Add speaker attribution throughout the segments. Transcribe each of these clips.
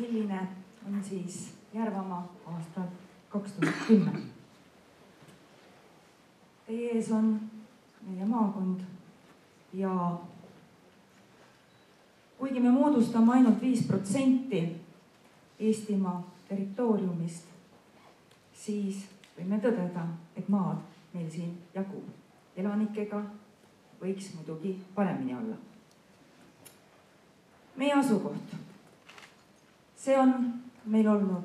Speaker 1: milline on siis Järvamaa aastal 2010. Teie ees on meie maakond ja kuigi me moodustame ainult 5% Eestimaa territooriumist, siis võime tõdeda, et maad meil siin jagub. Elanikega võiks muidugi paremini olla. Meie asukoht. See on meil olnud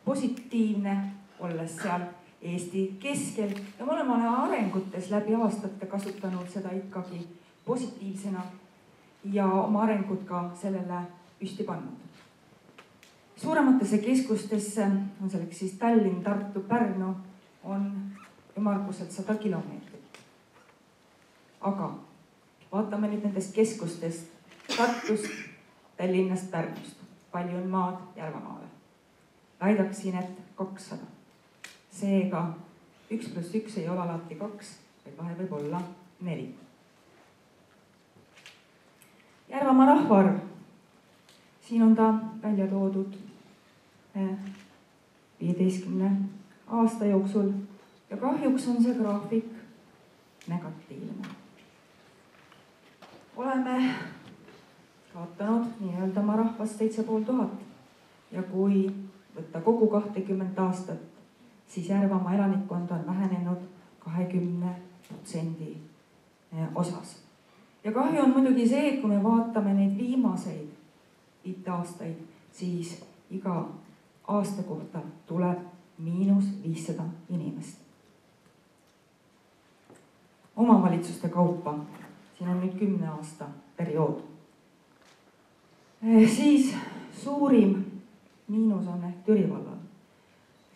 Speaker 1: positiivne, olles seal Eesti keskel ja me oleme arengutes läbi aastate kasutanud seda ikkagi positiivsena ja oma arengut ka sellele püsti pannud. Suurematesse keskustesse on selleks siis Tallinn, Tartu, Pärnu on ümmarguselt 100 kilomeetrit. Aga vaatame nüüd nendest keskustest Tartust, Tallinnast, Pärnust. Palju on maad Järvamaale? Väidaksin, et 200. Seega 1 + 1 ei ole alati 2, vaid vahe võib olla 4. Järvamaa rahvaarv. Siin on ta välja toodud 15 aasta jooksul ja kahjuks on see graafik negatiivne. Oleme kaotanud nii-öelda oma rahvast 7500 ja kui võtta kogu 20 aastat, siis Järvamaa elanikkond on vähenenud 20% osas. Ja kahju on muidugi see, et kui me vaatame neid viimaseid 5 aastaid, siis iga aasta kohta tuleb -500 inimest. Omavalitsuste kaupa, siin on nüüd 10 aasta periood. Siis suurim miinus on ehk Türi vallal.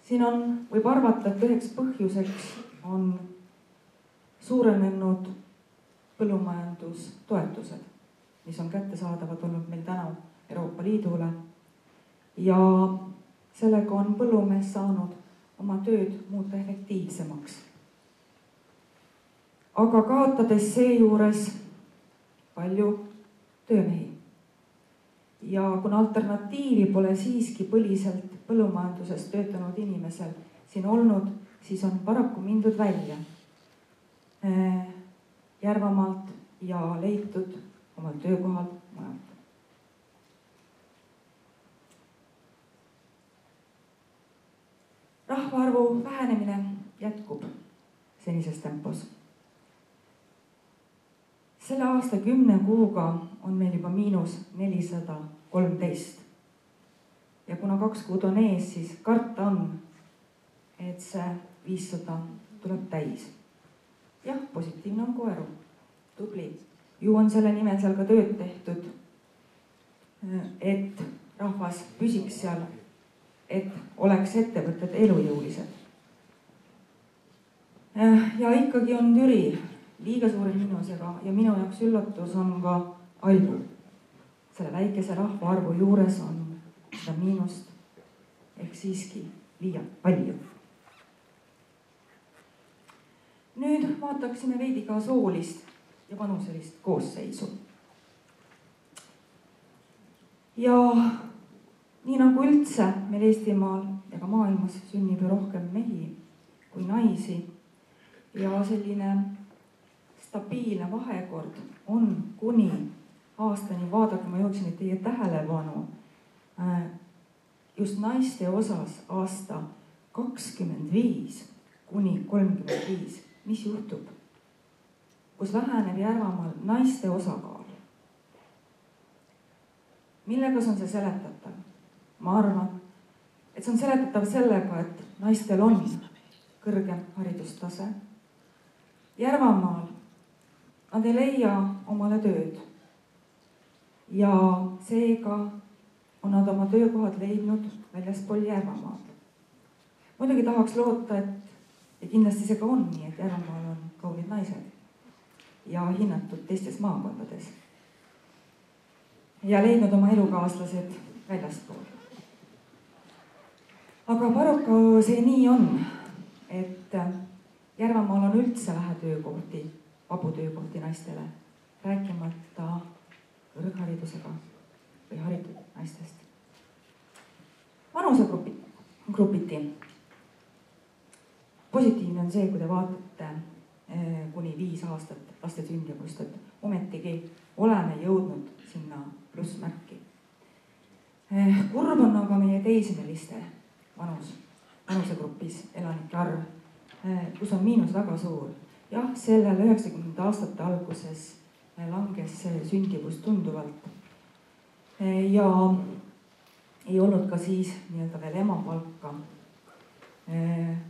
Speaker 1: Siin võib arvata, et üheks põhjuseks on suurenenud põllumajandustoetused, mis on kättesaadavad olnud meil tänu Euroopa Liidule ja sellega on põllumees saanud oma tööd muuta efektiivsemaks. Aga kaotades seejuures palju töömehi. Ja kuna alternatiivi pole siiski põliselt põllumajanduses töötanud inimesel siin olnud, siis on paraku mindud välja Järvamaalt ja leitud omal töökohal mujalt. Rahvaarvu vähenemine jätkub senises tempos. Selle aasta 10 kuuga on meil juba -413. Ja kuna 2 kuud on ees, siis karta on, et see 500 tuleb täis. Jah, positiivne on koeru. Tubli. Ju on selle nimel seal ka tööd tehtud, et rahvas püsiks seal, et oleks ettevõtted elujõulised. Ja ikkagi on Türi liiga suure miinusega ja minu jaoks üllatus on ka Albu. Selle väikese rahvaarvu juures on seda miinust ehk siiski liialt palju. Nüüd vaataksime veidi ka soolist ja vanuselist koosseisu. Ja nii nagu üldse meil Eestimaal ja ka maailmas sünnib ju rohkem mehi kui naisi ja selline stabiilne vahekord on kuni aastani, vaadake, ma jooksin teie tähelepanu just naiste osas aasta 25 kuni 35. Mis juhtub? Kus väheneb Järvamaal naiste osakaal? Millega on see seletatav? Ma arvan, et see on seletatav sellega, et naistel on kõrgem haridustase. Järvamaal nad ei leia omale tööd ja seega on nad oma töökohad leidnud väljaspool Järvamaad. Muidugi tahaks loota, ja kindlasti see ka on nii, et Järvamaal on kaunid naised ja hinnatud teistes maakondades ja leidnud oma elukaaslased väljaspool. Aga paraku see nii on, et Järvamaal on üldse vähe töökohti, vabu töökohti naistele, rääkimata kõrgharidusega või haritud naistest. vanusegrupiti. Positiivne on see, kui te vaatate kuni 5 aastat laste sündimust, et ometigi oleme jõudnud sinna plussmärki. Kurb on aga meie teismeliste vanusegrupis elanike arv, kus on miinus väga suur. Jah, sellel 90. aastate alguses langes sündivus tunduvalt ja ei olnud ka siis nii-öelda veel emapalka,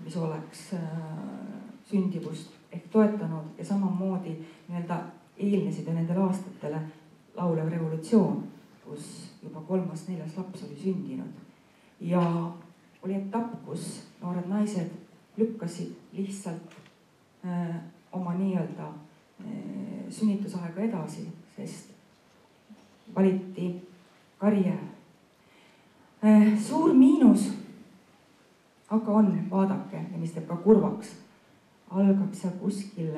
Speaker 1: mis oleks sündivust ehk toetanud ja samamoodi nii-öelda eelnesid nendele aastatele laulev revolutsioon, kus juba 3.–4. laps oli sündinud ja oli etapp, kus noored naised lükkasid lihtsalt oma nii-öelda sünnitusaega edasi, sest valiti karjäär. Suur miinus aga on, vaadake, ja mis teeb ka kurvaks, algab see kuskil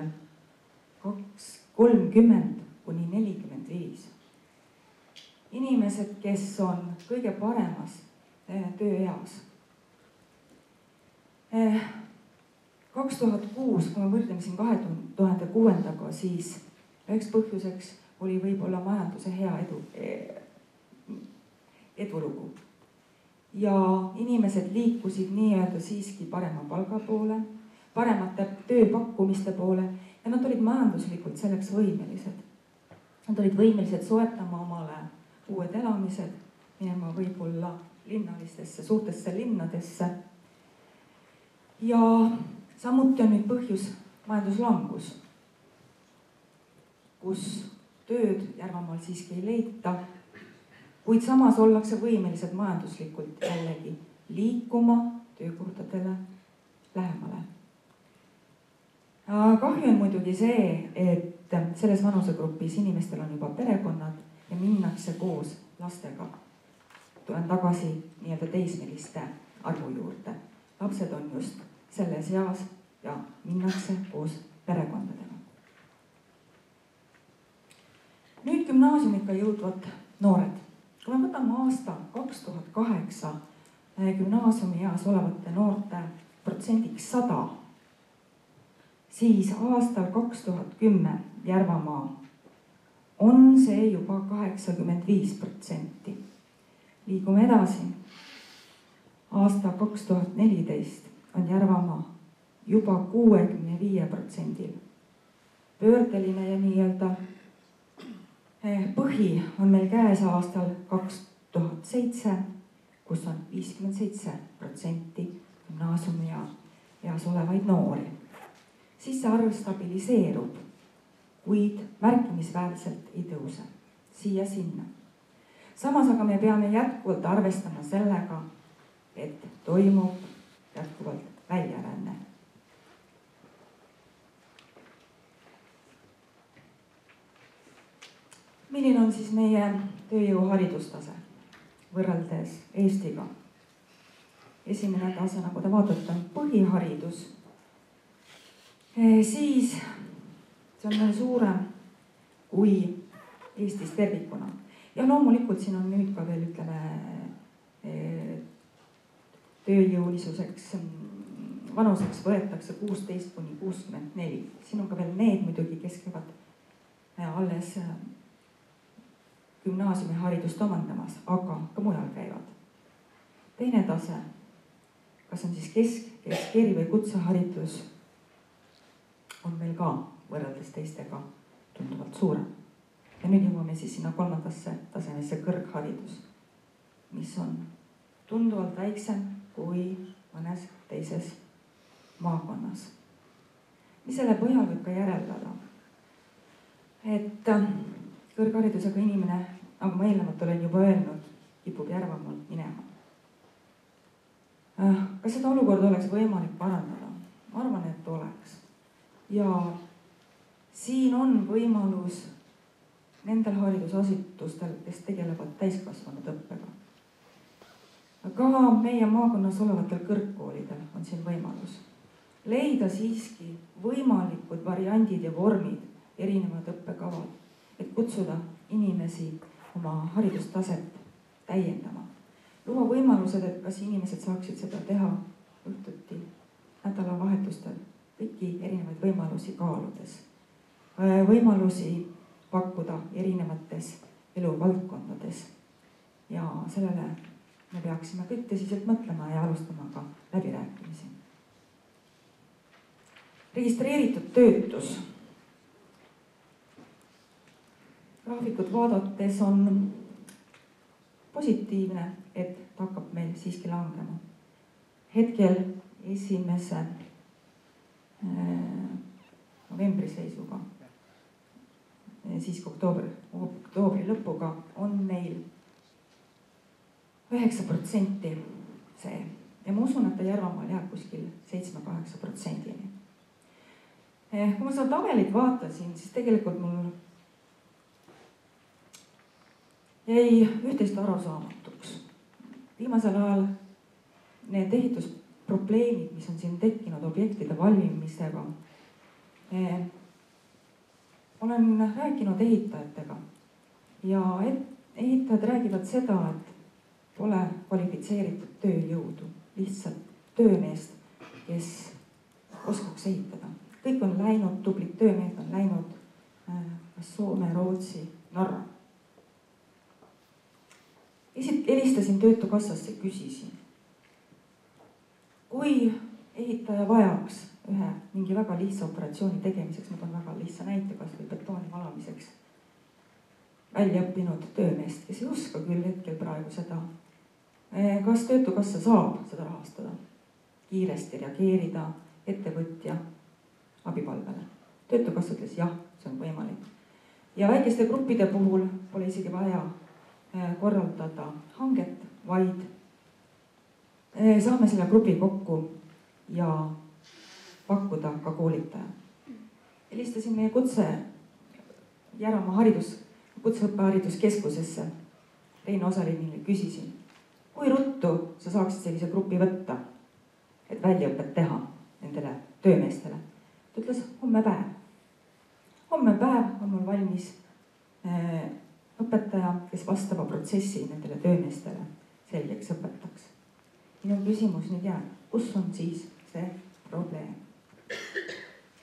Speaker 1: 30–45. Inimesed, kes on kõige paremas tööeas. 2006, kui me võrdleme siin 2006-ga, siis üheks põhjuseks oli võib-olla majanduse hea edulugu. Ja inimesed liikusid nii-öelda siiski parema palga poole, paremate tööpakkumiste poole ja nad olid majanduslikult selleks võimelised. Nad olid võimelised soetama omale uued elamised, minema võib-olla linnalistesse, suurtesse linnadesse. Ja samuti on nüüd põhjus majanduslangus, kus tööd Järvamaal siiski ei leita, kuid samas ollakse võimelised majanduslikult jällegi liikuma töökohtadele lähemale. Kahju on muidugi see, et selles vanusegrupis inimestel on juba perekonnad ja minnakse koos lastega. Tulen tagasi nii-öelda teismeliste arvu juurde. Lapsed on just selles eas ja minnakse koos perekondadega. Nüüd gümnaasiumikka jõudvad noored. Kui me võtame aasta 2008 gümnaasiumi eas olevate noorte protsendiks 100, siis aastal 2010 Järvamaa on see juba 85%. Liigume edasi. Aasta 2014 on Järvamaa juba 65%. Pöördeline ja nii-öelda põhi on meil käes aastal 2007, kus on 57% gümnaasiumi eas olevaid noori. Siis see arv stabiliseerub, kuid märkimisväärselt ei tõuse siia-sinna. Samas aga me peame jätkuvalt arvestama sellega, et toimub jätkuvalt väljaränne. Milline on siis meie tööjõu haridustase võrreldes Eestiga? Esimene tase, nagu te vaatate, on põhiharidus. Siis see on veel suurem kui Eestis tervikuna. Ja loomulikult siin on nüüd ka veel, tööjõulisuseks vanuseks võetakse 16–64. Siin on ka veel need muidugi, kes käivad alles gümnaasiumiharidust omandamas, aga ka mujal käivad. Teine tase, kas on siis keskeri või kutseharidus, on meil ka võrreldes teistega tunduvalt suurem. Ja nüüd jõuame siis sinna 3. tasemesse kõrgharidus, mis on tunduvalt väiksem kui mõnes teises maakonnas. Mis selle põhjal võib ka järeldada, et kõrgharidusega inimene, nagu ma eelnevalt olen juba öelnud, kipub Järvamaalt minema. Kas seda olukorda oleks võimalik parandada? Ma arvan, et oleks. Ja siin on võimalus nendel haridusasutustel, kes tegelevad täiskasvanud õppega. Ka meie maakonnas olevatel kõrgkoolidel on siin võimalus leida siiski võimalikud variandid ja vormid, erinevad õppekavad, et kutsuda inimesi oma haridustaset täiendama. luua võimalused, et kas inimesed saaksid seda teha õhtuti, nädalavahetustel, kõiki erinevaid võimalusi kaaludes. Võimalusi pakkuda erinevates eluvaldkondades ja sellele me peaksime kõik tõsiselt mõtlema ja alustama ka läbirääkimisi. Registreeritud töötus. Graafikut vaadates on positiivne, et ta hakkab meil siiski langema. Hetkel 1. novembri seisuga, siis oktoobri lõpuga on meil 9% see ja ma usun, et ta Järvamaal jääb kuskil 7-8%-ni. Kui ma seda tabelit vaatasin, siis tegelikult mul jäi üht-teist arusaamatuks. Viimasel ajal need ehitusprobleemid, mis on siin tekkinud objektide valmimisega, olen rääkinud ehitajatega ja ehitajad räägivad seda, et pole kvalifitseeritud tööjõudu, lihtsalt töömeest, kes oskaks ehitada. Kõik on läinud, tublid töömehed on läinud kas Soome, Rootsi, Norra. Helistasin Töötukassasse, küsisin, kui ehitaja vajaks mingi väga lihtsa operatsiooni tegemiseks, ma toon väga lihtsa näite, kas või betooni valamiseks, väljaõppinud töömeest, kes ei oska küll hetkel praegu seda, kas Töötukassa saab seda rahastada, kiiresti reageerida ettevõtja abipalvele. Töötukassa ütles jah, see on võimalik. Ja väikeste gruppide puhul pole isegi vaja korraldada hanget, vaid saame selle grupi kokku ja pakkuda ka koolitaja. Helistasin meie Järvamaa kutseõppehariduskeskusesse Rein Osalinile, küsisin, kui ruttu sa saaksid sellise grupi võtta, et väljaõpet teha nendele töömeestele. Ta ütles, homme päev. Homme päev on mul valmis õpetaja, kes vastava protsessi nendele töömeestele selgeks õpetaks. Minu küsimus nüüd jääb, kus on siis see probleem?